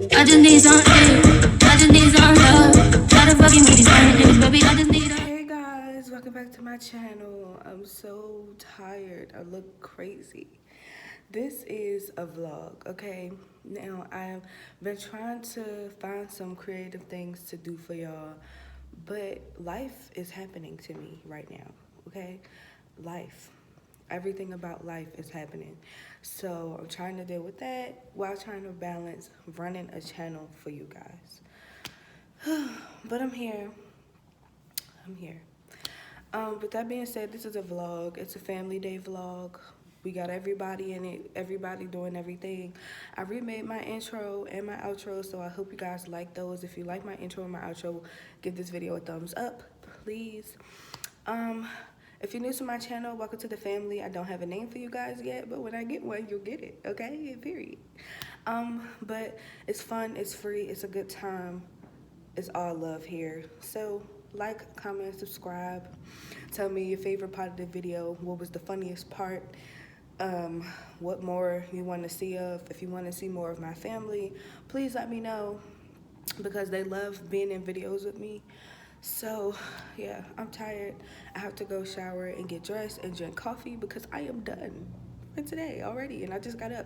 I just need some I just need some love. Try to fucking with these niggas, baby. I just need. Hey guys, welcome back to my channel. I'm so tired. I look crazy. This is a vlog, okay? Now, I've been trying to find some creative things to do for y'all, but life is happening to me right now, okay? Life. Everything about life is happening. So I'm trying to deal with that while trying to balance running a channel for you guys. But I'm here. With that being said, this is a vlog. It's a family day vlog. We got everybody in it, everybody doing everything. I remade my intro and my outro, so I hope you guys like those. If you like my intro and my outro, give this video a thumbs up, please. If you're new to my channel, welcome to the family. I don't have a name for you guys yet, but when I get one, you'll get it, okay? Period. But it's fun, it's free, it's a good time. It's all love here. So like, comment, subscribe. Tell me your favorite part of the video. What was the funniest part? What more you want to see of. If you want to see more of my family, please let me know, because they love being in videos with me. So yeah, I'm tired. I have to go shower and get dressed and drink coffee because I am done for today already, and I just got up.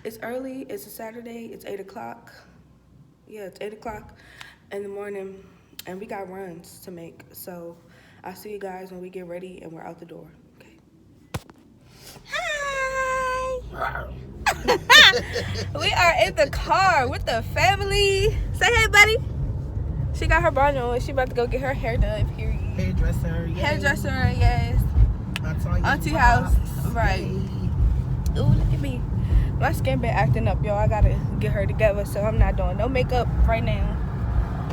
It's early. It's a Saturday. It's 8 o'clock. Yeah, it's 8 o'clock in the morning, and we got runs to make. So I'll see you guys when we get ready and we're out the door. Okay. Hi. We are in the car with the family. Say hey, buddy. She got her bonnet on. She about to go get her hair done. Period. Hairdresser, yes. Hairdresser, yes. Auntie house, right. Ooh, look at me. My skin been acting up, y'all. I gotta get her together, so I'm not doing no makeup right now.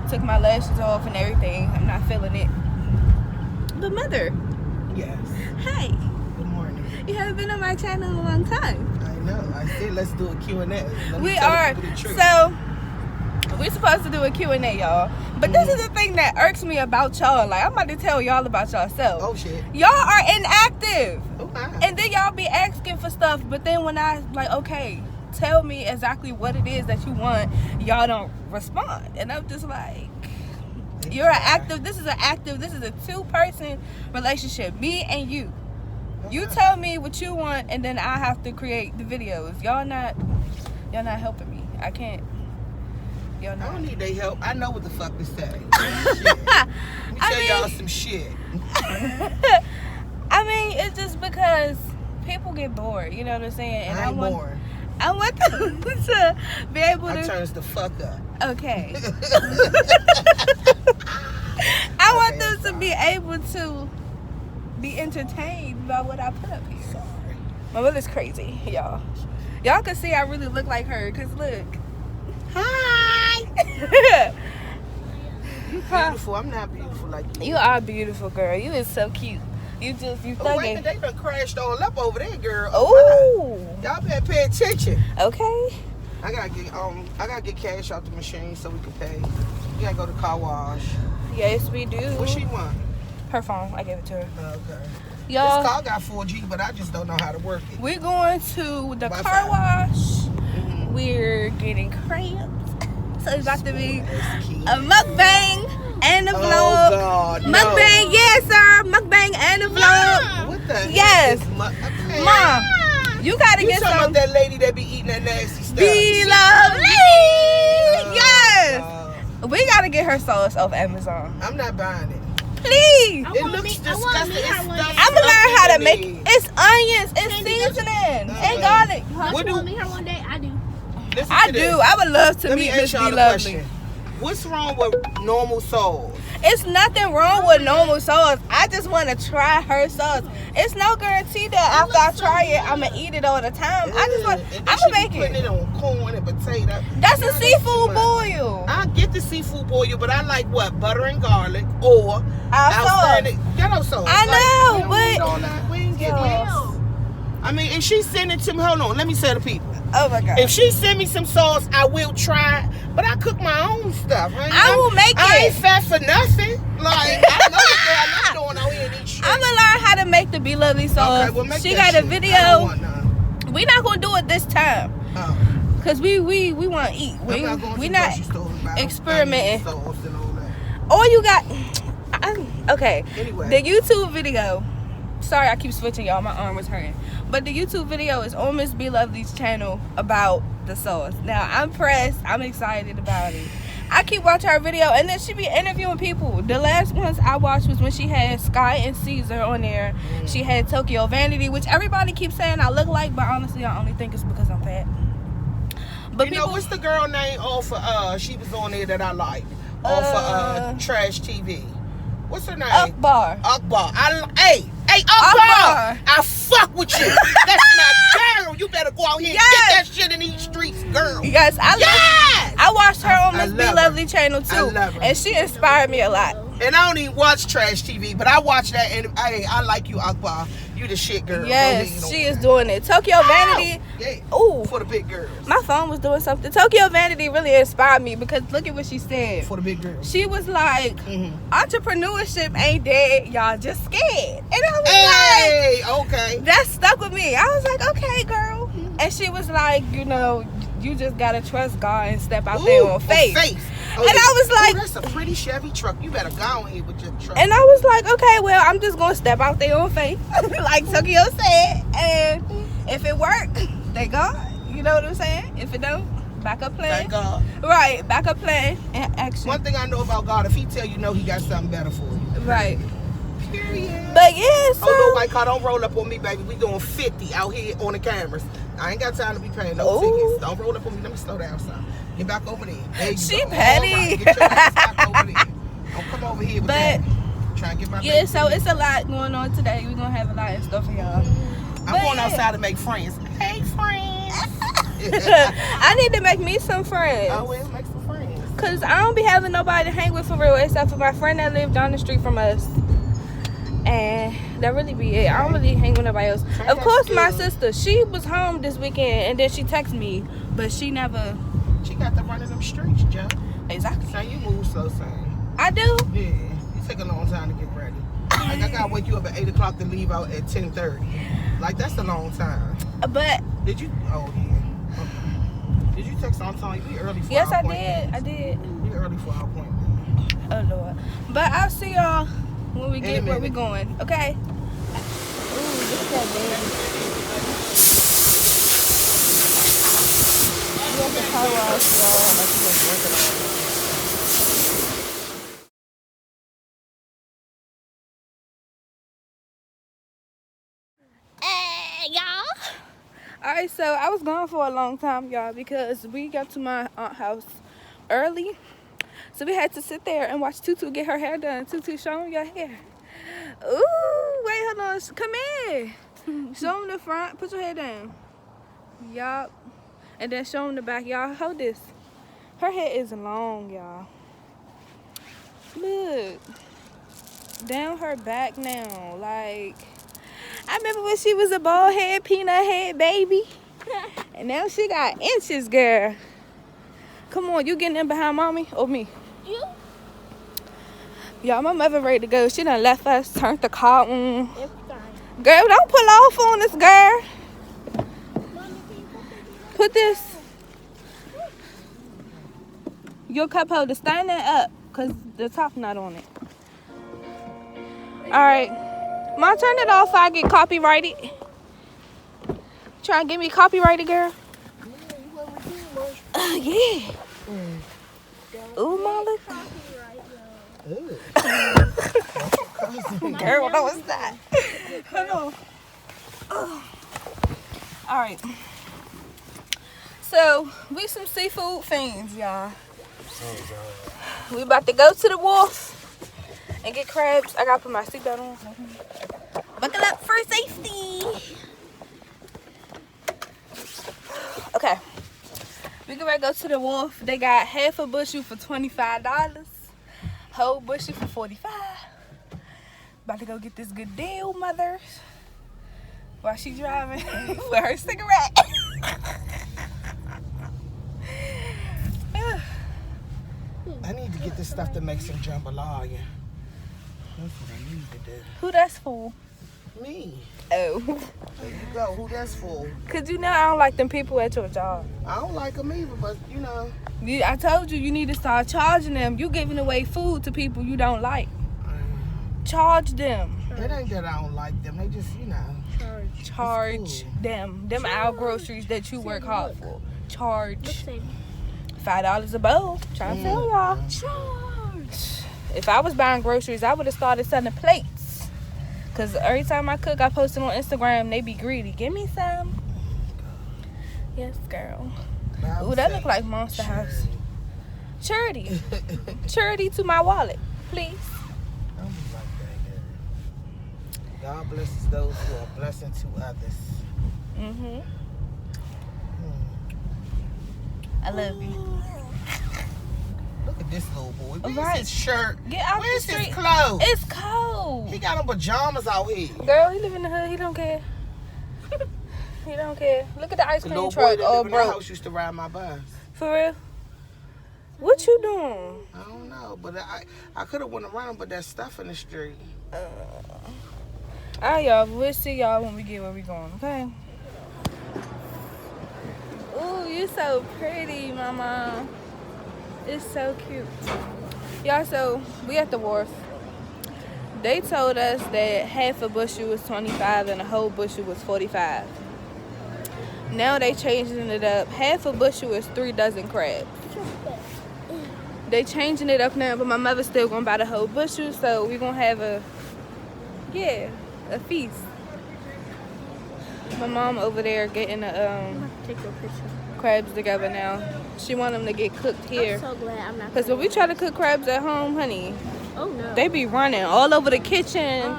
Took my lashes off and everything. I'm not feeling it. But mother. Yes. Hi. Good morning. You haven't been on my channel in a long time. I know. I said let's do a Q&A. We are. So we're supposed to do a Q&A, y'all. But this is the thing that irks me about y'all. Like, I'm about to tell y'all about yourself. Oh, shit. Y'all are inactive. Oh, wow. And then y'all be asking for stuff. But then when I, like, okay, tell me exactly what it is that you want, y'all don't respond. And I'm just like, you're an active. This is a two-person relationship. Me and you. You tell me what you want, and then I have to create the videos. Y'all not helping me. I can't. I don't need their help. I know what the fuck to say. Let me tell y'all some shit. I mean, it's just because people get bored. You know what I'm saying? And I ain't bored. I want them to be able to. I turns the fuck up. Okay. I want them to be able to be entertained by what I put up here. Sorry. My mother's crazy, y'all. Y'all can see I really look like her, cause look. Hi. You beautiful. I'm not beautiful like you. You are beautiful, girl. You is so cute. You thugging. Oh, wait, they done crashed all up over there, girl. Oh. Y'all better pay attention. Okay. I gotta get cash out the machine so we can pay. We gotta go to car wash. Yes, we do. What she want? Her phone. I gave it to her. Okay. Y'all, this car got 4G, but I just don't know how to work it. We're going to the Wi-Fi. car wash. Mm-hmm. We're getting cramps. So it's about to be a mukbang and a vlog. Oh, God, no. Mukbang, yes, sir. Mukbang and a vlog. What the yes. hell is okay. Mom, you gotta get some. You talking about that lady that be eating that nasty stuff? Be lovely. Yes. We gotta get her sauce off Amazon. I'm not buying it. Please. It looks disgusting. I'm gonna learn how to make it. It's onions, it's seasoning, and garlic. What do you want me her one day? I do. I do. I would love to meet Miss Be Lovely. What's wrong with normal sauce? It's nothing wrong with normal sauce. I just want to try her sauce. It's no guarantee that after I try it, I'm gonna eat it all the time. I just want. I'm gonna make Putting it on corn and potato. That's a seafood boil. I get the seafood boil, but I like what? Butter and garlic or outstanding ghetto sauce. I know, but we ain't getting sauce. I mean, if she send it to me, hold on, let me tell the people. Oh my God. If she send me some sauce, I will try. But I cook my own stuff. Right? I will make it. I ain't fat for nothing. Like, I know the girl I'm doing out here and eat shit. I'm gonna learn how to make the Be Lovely sauce. Okay, well, make she that got shit. a video. We're not gonna do it this time. Cause we want to eat. We not experimenting. All you got. Okay. Anyway. The YouTube video. Sorry, I keep switching, y'all. My arm was hurting. But the YouTube video is on Miss B Lovely's channel about the sauce. Now, I'm pressed. I'm excited about it. I keep watching her video, and then she be interviewing people. The last ones I watched was when she had Sky and Caesar on there. She had Tokyo Vanity, which everybody keeps saying I look like, but honestly, I only think it's because I'm fat. But you know, what's the girl name off of, she was on there that I like? Off of Trash TV. What's her name? Akbar. Hey, Akbar! I fuck with you. That's my girl. You better go out here and get that shit in these streets, girl. Yes, I watched her on Miss B Lovely channel too. I love her. And she inspired me a lot. And I don't even watch Trash TV, but I watch that, and hey, I like you, Akbar. You the shit, girl. Yes, she is doing it. Tokyo Vanity. Yeah. Ooh. For the big girls. My phone was doing something. Tokyo Vanity really inspired me because look at what she said. For the big girls. She was like, entrepreneurship ain't dead, y'all just scared. And I was like, okay. That stuck with me. I was like, okay, girl. And she was like, you know, you just gotta trust God and step out there on faith. Oh, and I was like, that's a pretty Chevy truck. You better go on here with your truck. And I was like, okay, well, I'm just gonna step out there on faith, like Tokyo said. And if it work, thank God. You know what I'm saying? If it don't, backup plan. Thank God. Right, backup plan and action. One thing I know about God, if he tell you no, he got something better for you. Right. Period. But yeah, so. Oh, no, white car, don't roll up on me, baby. We going 50 out here on the cameras. I ain't got time to be paying no tickets. Don't roll up on me. Let me slow down, son. Get back over there. There you She go. petty. Right. Get your ass back over there. Don't come over here with that. Try and get my Yeah, so it's a lot going on today. We're gonna have a lot of stuff for y'all. I'm going outside to make friends. Hey, friends. I need to make me some friends. Oh, well, make some friends. Cause I don't be having nobody to hang with for real, except for my friend that lived down the street from us. And that really be it. I don't really hang with nobody else. Of course, my sister, she was home this weekend, and then she texted me, but she never. She got to run in them streets, Joe. Exactly. Now you move slow, son. I do. Yeah, you take a long time to get ready. Like I gotta wake you up at 8 o'clock to leave out at 10:30. Like that's a long time. But did you? Oh yeah. Okay. Did you text on time? We early for yes, our I appointment. did. We early for our appointment. Oh Lord. But I'll see y'all when we get where we going. Okay. Ooh, look at that baby. You have to power off, y'all. Like you just working on it. Alright, so I was gone for a long time, y'all, because we got to my aunt's house early. So we had to sit there and watch Tutu get her hair done. Tutu, show them your hair. Ooh, wait, hold on. Come here. Show them the front. Put your hair down. Yup. And then show them the back. Y'all, hold this. Her hair is long, y'all. Look. Down her back now. Like, I remember when she was a bald head, peanut head baby. And now she got inches, girl. Come on, you getting in behind mommy or me? You? Y'all, my mother ready to go. She done left us, turned the car on. It's fine. Girl, don't pull off on us, girl. Put this. Your cup holder, stand that up, because the top not on it. Alright. Mom, turn it off so I get copyrighted. Try and get me copyrighted, girl. Yeah. Ooh, Molly. Girl, that was that. Hold on. Alright. So, we some seafood fans, y'all. We about to go to the wharf and get crabs. I gotta put my seatbelt on. Buckle up for safety. Okay. We can go to the wharf. They got half a bushel for $25. Whole bushel for $45. About to go get this good deal, mothers. While she driving with her cigarette. I need to get this stuff to make some jambalaya. That's what I need to do. Who that's for? Me. Oh. There you go. Who that's for? Cause you know I don't like them people at your job. I don't like them either, but you know. I told you need to start charging them. You giving away food to people you don't like. Charge them. It ain't that I don't like them. They just, you know. Charge them. Them our groceries that you work hard for. Charge. $5 a bowl. Trying to tell y'all. Charge. If I was buying groceries, I would have started selling plates. Cause every time I cook, I post it on Instagram. They be greedy. Give me some. Yes, girl. Ooh, that look like Monster House. Charity. Charity to my wallet, please. Don't be like that, girl. God blesses those who are a blessing to others. Mm-hmm. I love you. Look at this little boy. Where's Right. his shirt? Get out Where's the street. his clothes? It's cold. He got on pajamas out here. Girl, he live in the hood. He don't care. He don't care. Look at the ice The cream little truck. boy that Oh, live in the bro. house used to ride my bus. For real? What you doing? I don't know, but I could have went around him, but there's stuff in the street. Alright, y'all. We'll see y'all when we get where we going, okay? Ooh, you so pretty, mama. It's so cute. Y'all, so we at the wharf. They told us that half a bushel was 25 and a whole bushel was 45. Now they changing it up. Half a bushel is 3 dozen crabs. They changing it up now, but my mother's still gonna buy the whole bushel, so we gonna have a feast. My mom over there getting the Take your picture. crabs together now. She want them to get cooked here. I'm so glad I'm not. Cause when we try to cook crabs at home, honey, Oh no. they be running all over the kitchen,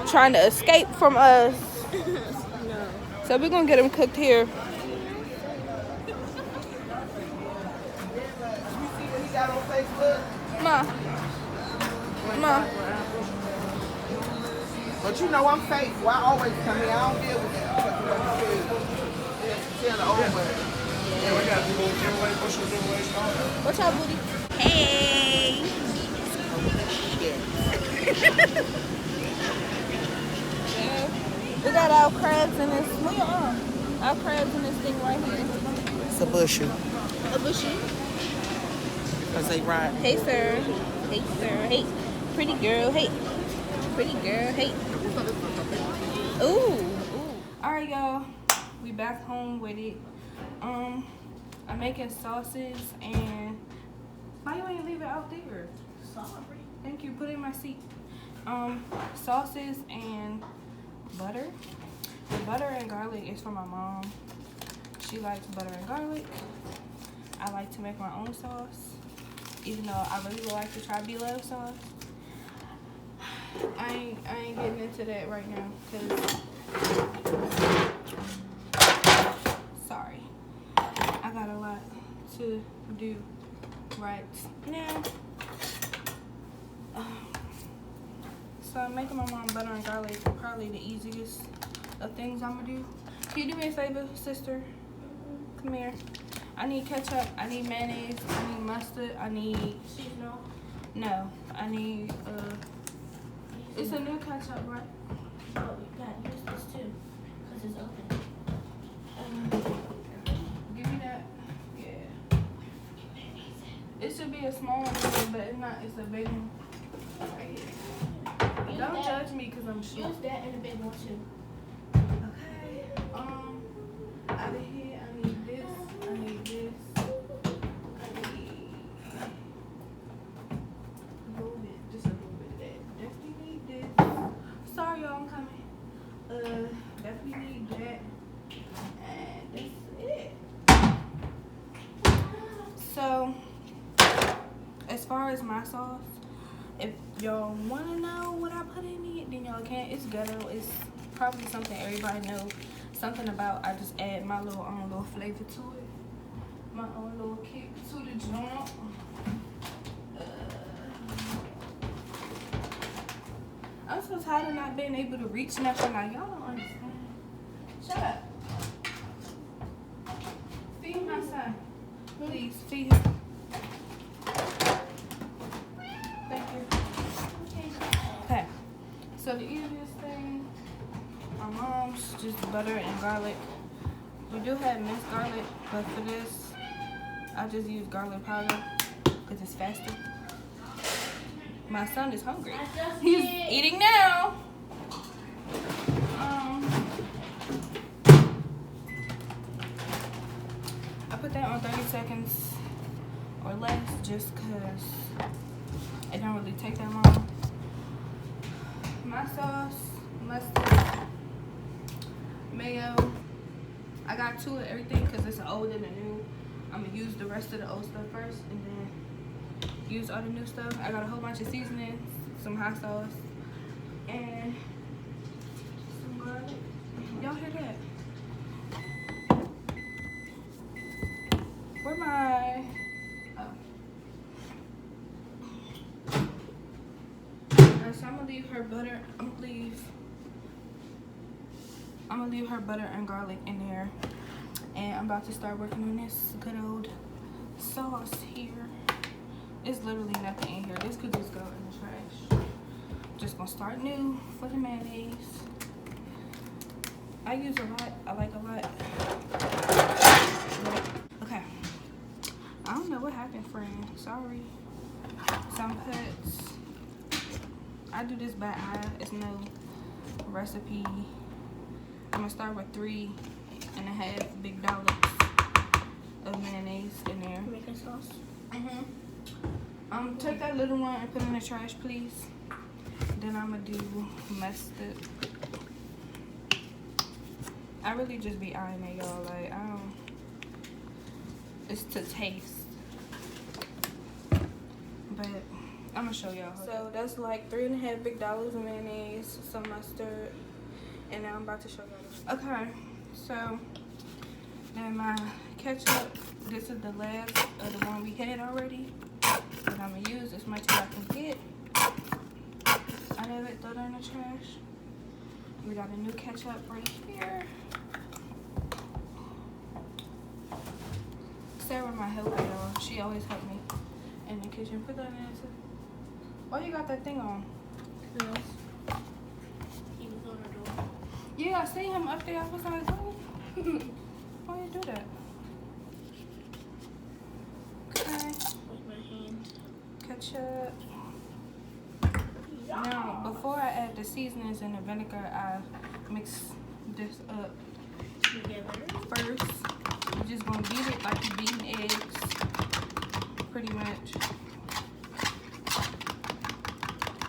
trying to escape from us. No. So we're gonna get them cooked here. Ma. But you know I'm faithful. I always come here. I don't deal with that. Tell the old man. What's up, booty? Hey. We got our crabs in this. Where you are? Our crabs in this thing right here. It's a bushel. A bushy. Because they ride. Hey, sir. Hey, sir. Hey. Pretty girl. Hey. Pretty girl. Hey. Ooh. All right, y'all. We back home with it. I'm making sauces and why you ain't leave it out there? Sorry. Thank you. Put it in my seat. Sauces and butter. The butter and garlic is for my mom. She likes butter and garlic. I like to make my own sauce, even though I really would like to try B-Love sauce. I ain't getting into that right now, cause sorry, I got a lot to do right now. So I'm making my mom butter and garlic, probably the easiest of things I'm gonna do. Can you do me a favor, sister? Come here. I need ketchup, I need mayonnaise, I need mustard, I need seasonal. No, I need it's a new ketchup, right? Oh, you got to use this too, because it's open. Give me that. Yeah. It should be a small one, but it's not. It's a big one. Right here. Don't judge me because I'm short. Use that and a big one too. Okay. Out of here, I need this. I need this. I need a little bit, just a little bit of that. Definitely need this. Sorry, y'all, I'm coming. Definitely need that. And that's it. So, as far as my sauce, if y'all want to know what I put in it, then y'all can. It's ghetto. It's probably something everybody knows. Something about I just add my little own little flavor to it. My own little kick to the joint. I'm so tired of not being able to reach nothing. Like, y'all don't understand. Shut up. Feed my son. Please, feed him. Thank you. Okay. So the easiest thing just butter and garlic. We do have minced garlic, but for this, I just use garlic powder because it's faster. My son is hungry. He's eating now. I put that on 30 seconds or less just because it don't really take that long. My sauce, mustard, mayo. I got two of everything because it's an old and a new. I'm gonna use the rest of the old stuff first and then use all the new stuff. I got a whole bunch of seasonings, some hot sauce, and some garlic. Y'all hear that? Where my... Oh. Alright, so I'm gonna leave her butter. I'm gonna leave her butter and garlic in there. And I'm about to start working on this good old sauce here. It's literally nothing in here. This could just go in the trash. Just gonna start new for the mayonnaise. I use a lot. I like a lot. Okay. I don't know what happened, friend. Sorry. Some cuts. I do this by eye. It's no recipe. I'm gonna start with 3.5 big dollops of mayonnaise in there. Making sauce. Take that little one and put it in the trash, please. Then I'm gonna do mustard. I really just be eyeing it, y'all. Like, I don't. It's to taste. But I'm gonna show y'all. So that's like 3.5 big dollops of mayonnaise, some mustard, and now I'm about to show y'all. Okay, so then my ketchup. This is the last of the one we had already. That I'm gonna use as much as I can get out of it. Throw that in the trash. We got a new ketchup right here. Sarah, my helper, y'all. She always helped me in the kitchen. Put that in there. Why you got that thing on? He was on the door. Yeah, I seen him up there. I was like, oh. Why you do that? Okay. With my hand. Ketchup. Now, before I add the seasonings and the vinegar, I mix this up Together. first. You're just gonna beat it like you're beating eggs, pretty much.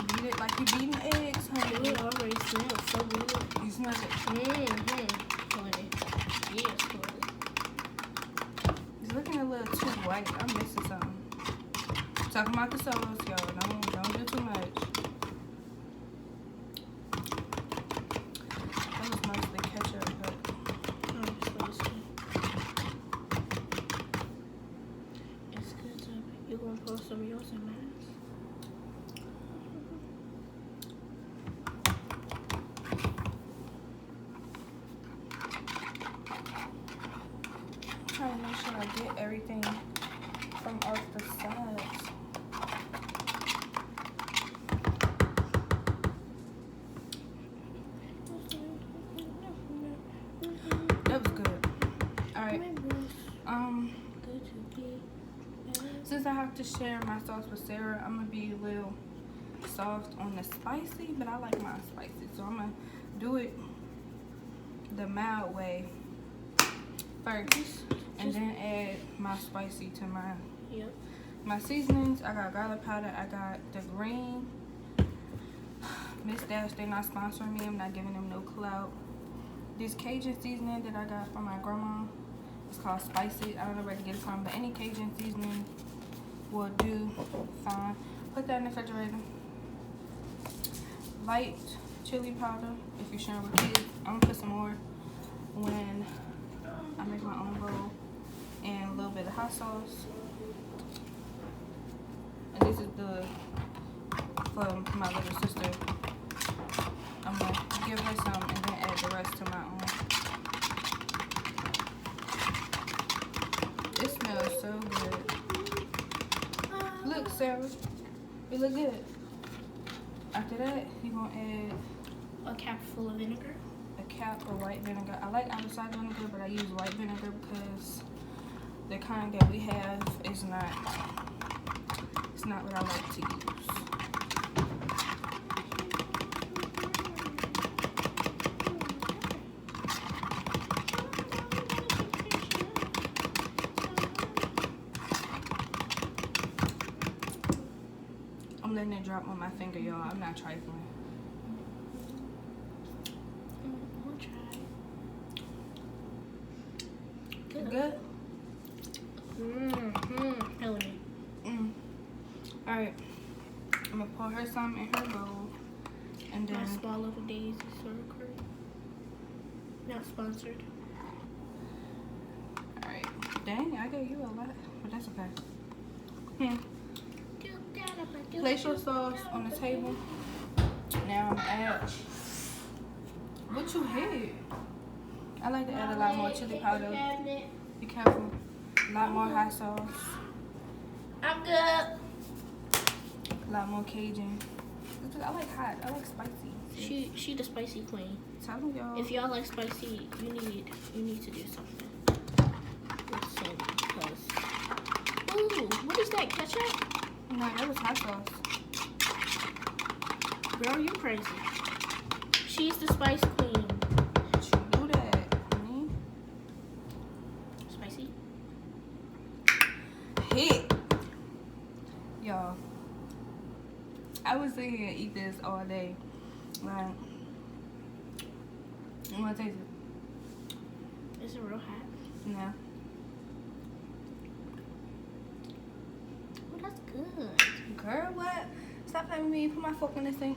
Beat it like you're beating eggs, honey. It already smells so good. You smell it? Honey. Yes, honey. It's looking a little too white. I'm missing something. Talking about the sauce, y'all. Don't do too much. That was mostly ketchup, but It's good to you gonna post some of yours in mine. trying to make sure I get everything from off the sides. That was good. Alright. Since I have to share my sauce with Sarah, I'm gonna be a little soft on the spicy, but I like mine spicy. So I'm gonna do it the mild way first. And then add my spicy to mine. Yep. My seasonings, I got garlic powder, I got the green. Miss Dash, they're not sponsoring me. I'm not giving them no clout. This Cajun seasoning that I got from my grandma, it's called spicy. I don't know where to get it from, but any Cajun seasoning will do fine. Put that in the refrigerator. Light chili powder, if you're sharing with kids. I'm gonna put some more when I make my own bowl. And a little bit of hot sauce. And this is for my little sister. I'm gonna give her some and then add the rest to my own. It smells so good. Look, Sarah, it look good. After that, you're gonna add A cap full of vinegar. a cap of white vinegar. I like apple cider vinegar, but I use white vinegar because the kind that we have is not, it's not what I like to use. I'm letting it drop on my finger, y'all. I'm not trifling. I'll try. Good? Hell yeah. Alright. I'm gonna pour her some in her bowl. And My then swallow of days is sour cream. Not sponsored. alright. Dang, I gave you a lot. But that's okay. Place your sauce on the table. Now I'm add what you had. I like to add a lot more chili powder. Be careful. A lot more hot sauce. I'm good. A lot more Cajun. I like hot. I like spicy. She the spicy queen. Tell me, y'all. If y'all like spicy, you need to do something with Sandy because. Ooh, what is that, ketchup? No, that was hot sauce. Girl, you crazy. She's the spice queen. She do that, honey. Spicy? Hit. Y'all. I was sitting here and eat this all day. Like, you wanna taste it? Is it real hot? No. Oh, that's good. Girl, what? Stop playing with me. Put my fork in this thing.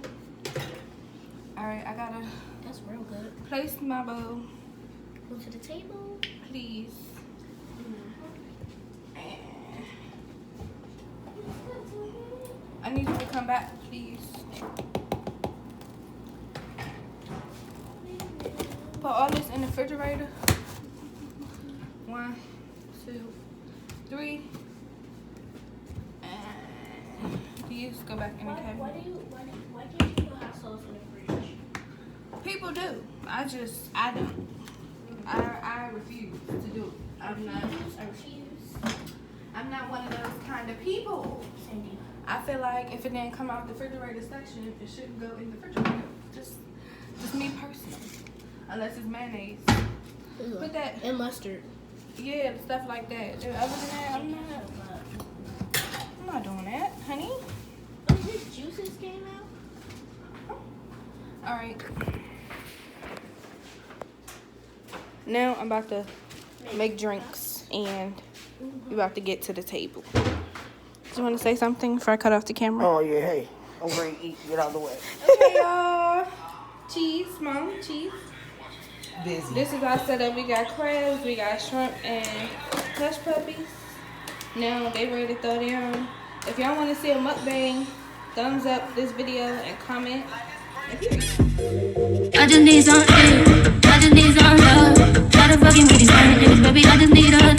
Alright, I gotta That's real good. place my bowl, Go to the table. please. I need you to come back, please. Put all this in the refrigerator. 1, 2, 3. And these go back in the cabinet. Why can't you put hot sauce in the fridge? People do. I don't. I refuse to do it. I refuse. I'm not one of those kind of people. Sandy. I feel like if it didn't come out the refrigerator section, it shouldn't go in the refrigerator. Just me personally. Unless it's mayonnaise. Ew. Put that, And mustard. yeah, stuff like that. Other than that, I'm not doing that, honey. Oh, his juices came out? All right. Now I'm about to make drinks and we're about to get to the table. Do you want to say something before I cut off the camera? Oh, yeah, hey. I'm ready to eat. Get out of the way. Okay, y'all. Cheese, mom, cheese. Busy. This is our setup. We got crabs, we got shrimp, and hush puppies. Now they ready to throw down. If y'all want to see a mukbang, thumbs up this video and comment. I just need some, I just need some love. Try to fucking with these niggas, baby. I just need a